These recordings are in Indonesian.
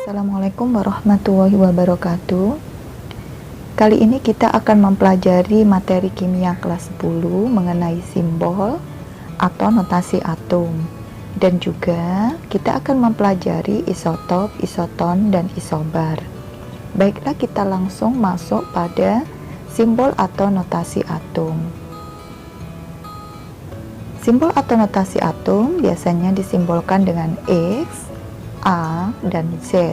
Assalamualaikum warahmatullahi wabarakatuh. Kali ini kita akan mempelajari materi kimia kelas 10 mengenai simbol atau notasi atom. Dan juga kita akan mempelajari isotop, isoton, dan isobar. Baiklah, kita langsung masuk pada simbol atau notasi atom. Simbol atau notasi atom biasanya disimbolkan dengan X, A, dan Z.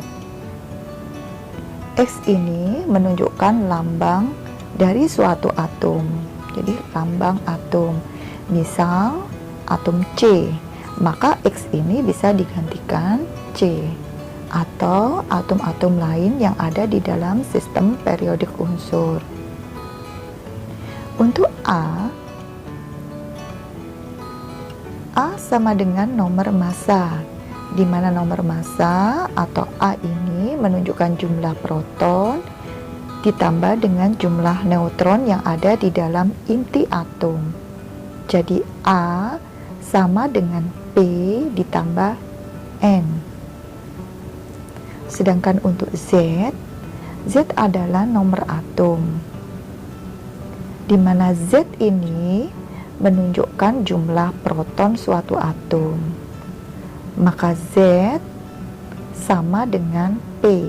X ini menunjukkan lambang dari suatu atom. Jadi lambang atom. Misal atom C, maka X ini bisa digantikan C. Atau atom-atom lain yang ada di dalam sistem periodik unsur. Untuk A sama dengan nomor massa, di mana nomor massa atau A ini menunjukkan jumlah proton ditambah dengan jumlah neutron yang ada di dalam inti atom. Jadi A sama dengan P ditambah N. Sedangkan untuk Z adalah nomor atom, di mana Z ini menunjukkan jumlah proton suatu atom. Maka Z sama dengan P.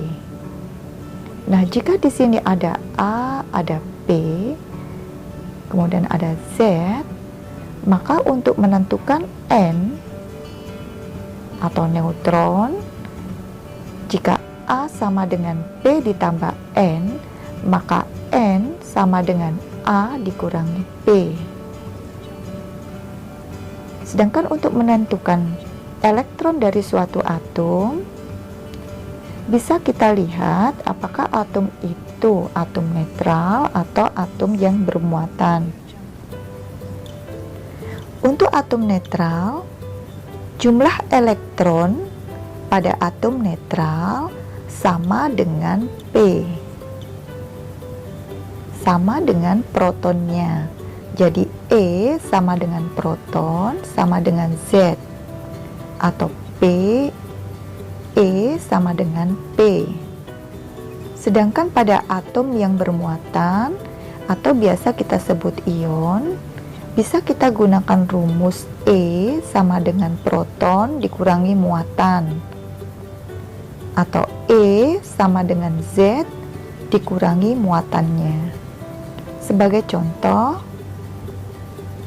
Nah, jika di sini ada A, ada P, kemudian ada Z, maka untuk menentukan N atau neutron, jika A sama dengan P ditambah N, maka N sama dengan A dikurangi P. Sedangkan untuk menentukan elektron dari suatu atom, bisa kita lihat apakah atom itu atom netral atau atom yang bermuatan. Untuk atom netral, jumlah elektron pada atom netral sama dengan P, sama dengan protonnya. Jadi E sama dengan proton sama dengan Z, atau E sama dengan P. Sedangkan pada atom yang bermuatan atau biasa kita sebut ion, bisa kita gunakan rumus E sama dengan proton dikurangi muatan, atau E sama dengan Z dikurangi muatannya. Sebagai contoh,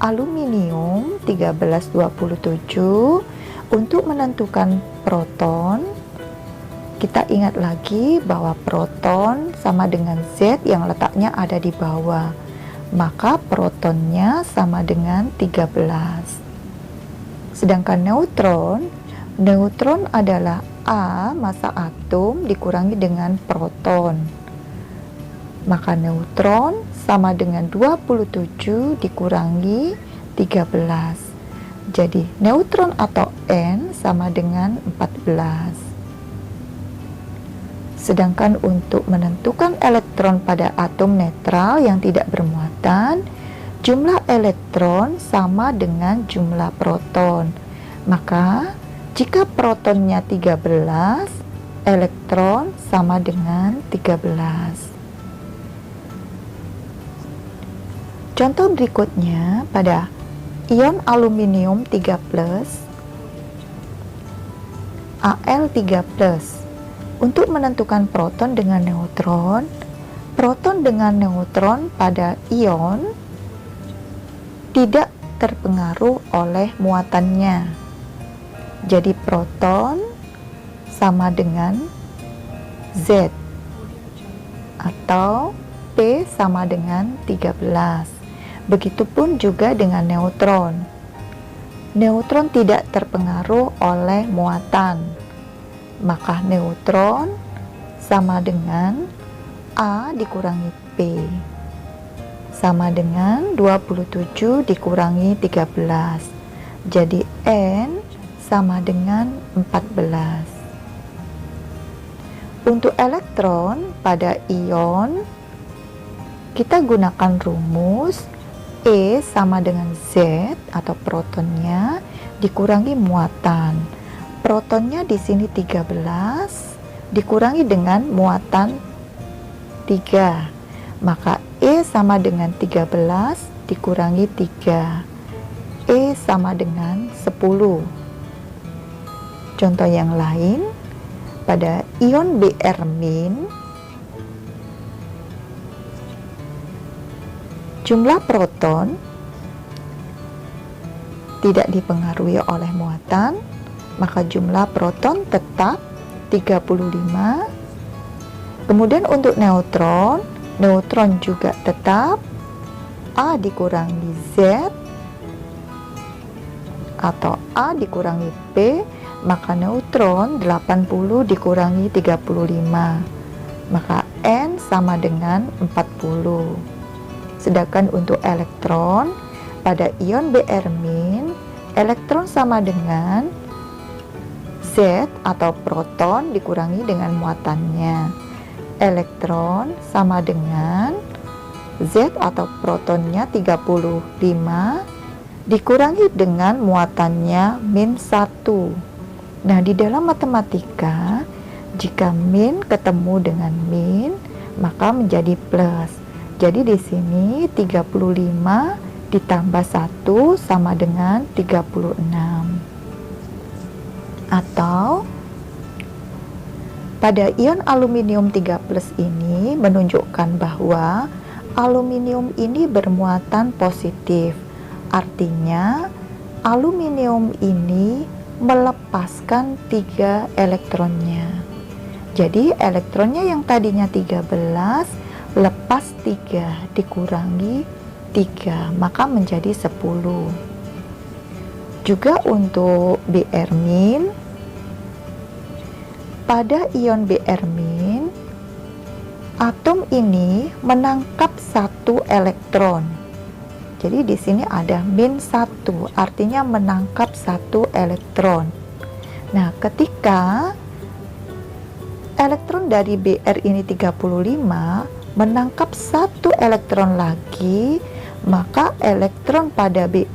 aluminium 1327, untuk menentukan proton, kita ingat lagi bahwa proton sama dengan Z yang letaknya ada di bawah, maka protonnya sama dengan 13. Sedangkan neutron adalah A massa atom dikurangi dengan proton, maka neutron sama dengan 27 dikurangi 13. Jadi neutron atau N sama dengan 14. Sedangkan untuk menentukan elektron pada atom netral yang tidak bermuatan, jumlah elektron sama dengan jumlah proton. Maka jika protonnya 13, elektron sama dengan 13. Contoh berikutnya pada ion aluminium 3+, Al3+. Untuk menentukan proton dengan neutron pada ion tidak terpengaruh oleh muatannya. Jadi proton sama dengan Z, atau P sama dengan 13. Begitupun juga dengan neutron. Neutron tidak terpengaruh oleh muatan, maka neutron sama dengan A dikurangi P, sama dengan 27 dikurangi 13. Jadi N sama dengan 14. Untuk elektron pada ion, kita gunakan rumus E sama dengan Z atau protonnya dikurangi muatan. Protonnya di sini 13, dikurangi dengan muatan 3. Maka E sama dengan 13 dikurangi 3. E sama dengan 10. Contoh yang lain, pada ion Br-, jumlah proton tidak dipengaruhi oleh muatan, maka jumlah proton tetap 35. Kemudian untuk neutron, neutron juga tetap A dikurangi Z atau A dikurangi P, maka neutron 80 dikurangi 35, maka N sama dengan 40. Sedangkan untuk elektron, pada ion Br-, elektron sama dengan Z atau proton dikurangi dengan muatannya. Elektron sama dengan Z atau protonnya 35 dikurangi dengan muatannya -1. Nah, di dalam matematika, jika min ketemu dengan min, maka menjadi plus. Jadi di sini 35 ditambah 1 sama dengan 36. Atau pada ion aluminium 3+ ini menunjukkan bahwa aluminium ini bermuatan positif. Artinya aluminium ini melepaskan 3 elektronnya. Jadi elektronnya yang tadinya 13 lepas 3 dikurangi 3, maka menjadi 10. Juga untuk Br-, pada ion Br-, atom ini menangkap 1 elektron. Jadi di sini ada -1, artinya menangkap 1 elektron. Nah, ketika elektron dari Br ini 35 menangkap 1 elektron lagi, maka elektron pada Br-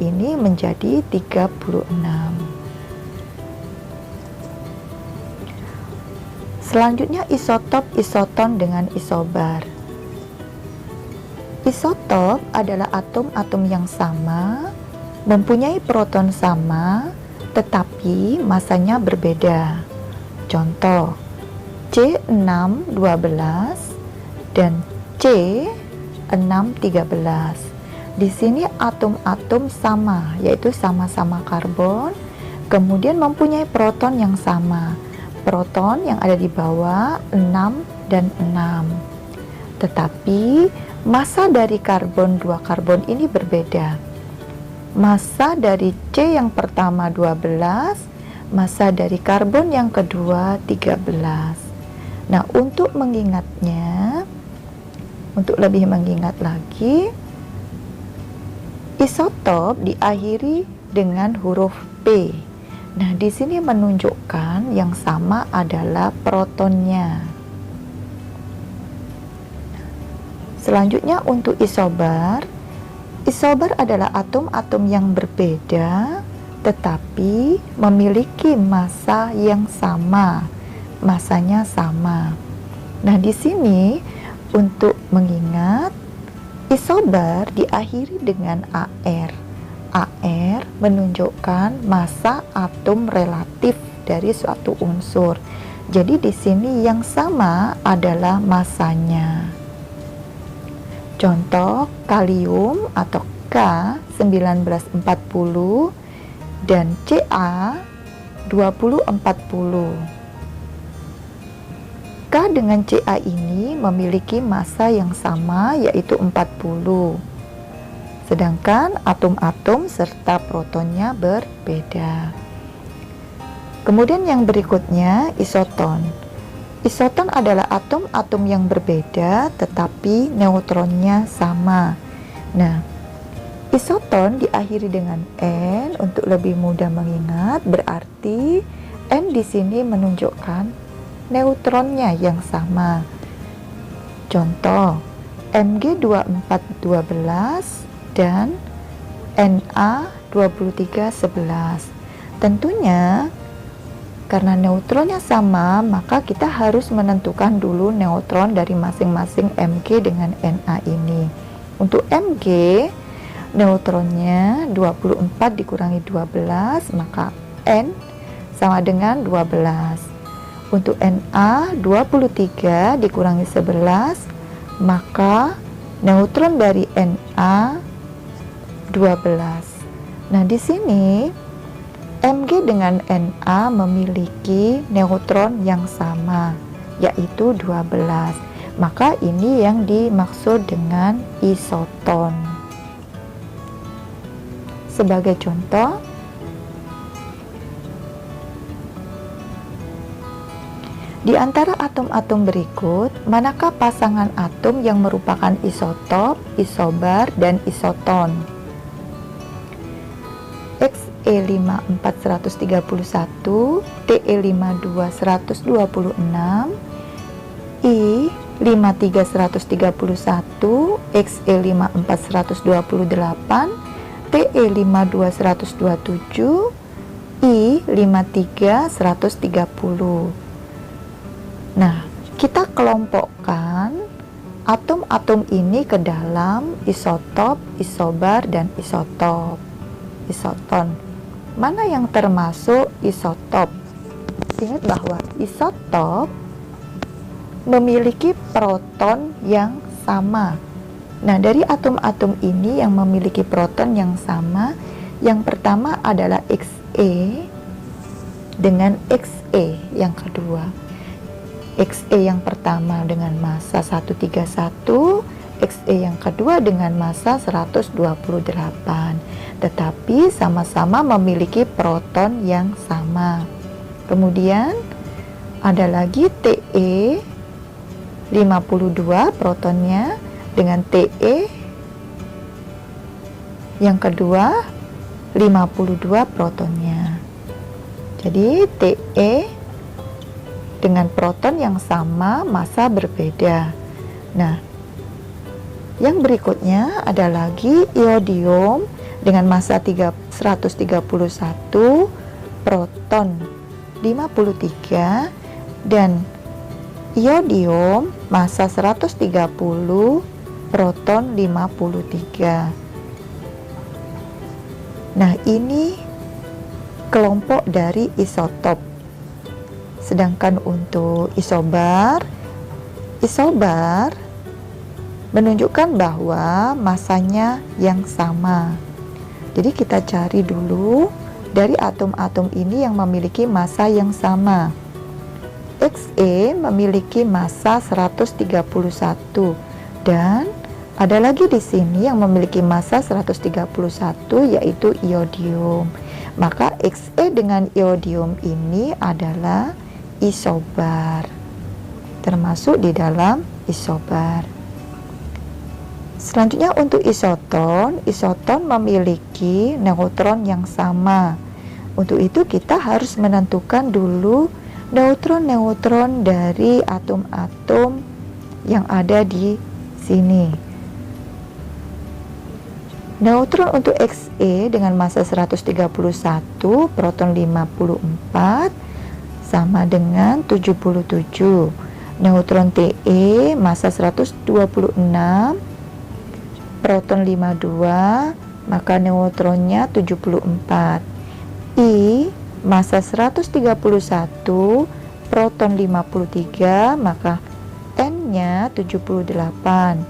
ini menjadi 36. Selanjutnya isotop isoton dengan isobar. Isotop adalah atom-atom yang sama, mempunyai proton sama, tetapi masanya berbeda. Contoh, C612 dan C613. Di sini atom-atom sama, yaitu sama-sama karbon, kemudian mempunyai proton yang sama. Proton yang ada di bawah 6 dan 6. Tetapi massa dari karbon 2 karbon ini berbeda. Massa dari C yang pertama 12, massa dari karbon yang kedua 13. Nah, untuk mengingatnya, untuk lebih mengingat lagi, isotop diakhiri dengan huruf P. Nah, di sini menunjukkan yang sama adalah protonnya. Selanjutnya untuk isobar. Isobar adalah atom-atom yang berbeda tetapi memiliki massa yang sama. Massanya sama. Nah, di sini untuk mengingat, isobar diakhiri dengan AR. AR menunjukkan massa atom relatif dari suatu unsur. Jadi di sini yang sama adalah massanya. Contoh kalium atau K1940 dan Ca2040. K dengan Ca ini memiliki massa yang sama, yaitu 40. Sedangkan atom-atom serta protonnya berbeda. Kemudian yang berikutnya, isoton. Isoton adalah atom-atom yang berbeda tetapi neutronnya sama. Nah, isoton diakhiri dengan N untuk lebih mudah mengingat, berarti N di sini menunjukkan neutronnya yang sama. Contoh, Mg2412 dan Na2311. Tentunya Karena neutronnya sama, maka kita harus menentukan dulu neutron dari masing-masing Mg dengan Na ini. Untuk Mg, neutronnya 24 dikurangi 12, maka N sama dengan 12. Untuk Na 23 dikurangi 11, maka neutron dari Na 12. Nah, di sini Mg dengan Na memiliki neutron yang sama, yaitu 12. Maka ini yang dimaksud dengan isoton. Sebagai contoh, di antara atom-atom berikut, manakah pasangan atom yang merupakan isotop, isobar, dan isoton? Xe54131, Te52 126, I53131, Xe54 128, Te52 127, I53 130. Nah, kita kelompokkan atom-atom ini ke dalam isotop, isobar, dan isoton. Mana yang termasuk isotop? Ingat bahwa isotop memiliki proton yang sama. Nah, dari atom-atom ini yang memiliki proton yang sama, yang pertama adalah Xe dengan Xe yang kedua. Xe yang pertama dengan massa 131, Xe yang kedua dengan massa 128, tetapi sama-sama memiliki proton yang sama. Kemudian ada lagi Te 52 protonnya dengan Te yang kedua 52 protonnya. Jadi Te dengan proton yang sama, massa berbeda. Nah, yang berikutnya ada lagi iodium dengan massa 131, proton 53, dan iodium massa 130, proton 53. Nah, ini kelompok dari isotop. Sedangkan untuk isobar menunjukkan bahwa massanya yang sama. Jadi kita cari dulu dari atom-atom ini yang memiliki massa yang sama. Xe memiliki massa 131 dan ada lagi di sini yang memiliki massa 131 yaitu iodium. Maka Xe dengan iodium ini adalah isobar, termasuk di dalam isobar. Selanjutnya untuk isoton memiliki neutron yang sama. Untuk itu kita harus menentukan dulu neutron-neutron dari atom-atom yang ada di sini. Neutron untuk Xe dengan massa 131, proton 54 sama dengan 77. Neutron Te massa 126, proton 52, maka neutronnya 74. I massa 131, proton 53, maka N-nya 78.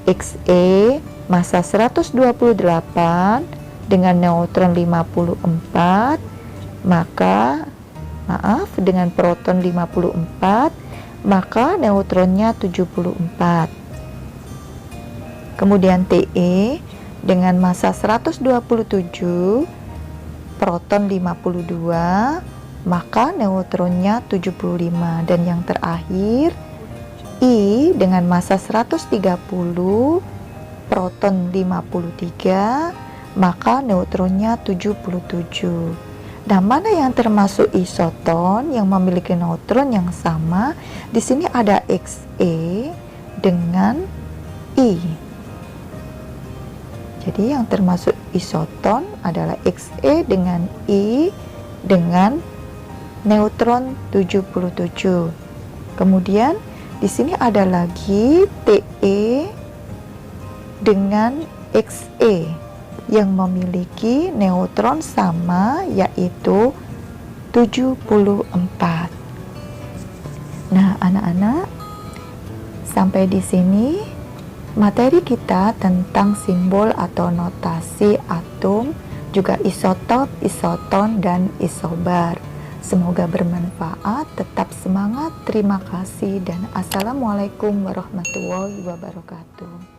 Xe massa 128 dengan neutron 54, maka dengan proton 54, maka neutronnya 74. Kemudian Te dengan massa 127, proton 52, maka neutronnya 75. Dan yang terakhir I dengan massa 130, proton 53, maka neutronnya 77. Nah, mana yang termasuk isoton yang memiliki neutron yang sama? Di sini ada Xe dengan I. Jadi yang termasuk isoton adalah Xe dengan I dengan neutron 77. Kemudian di sini ada lagi Te dengan Xe yang memiliki neutron sama, yaitu 74. Nah, anak-anak, sampai di sini materi kita tentang simbol atau notasi atom, juga isotop, isoton, dan isobar. Semoga bermanfaat, tetap semangat, terima kasih, dan assalamualaikum warahmatullahi wabarakatuh.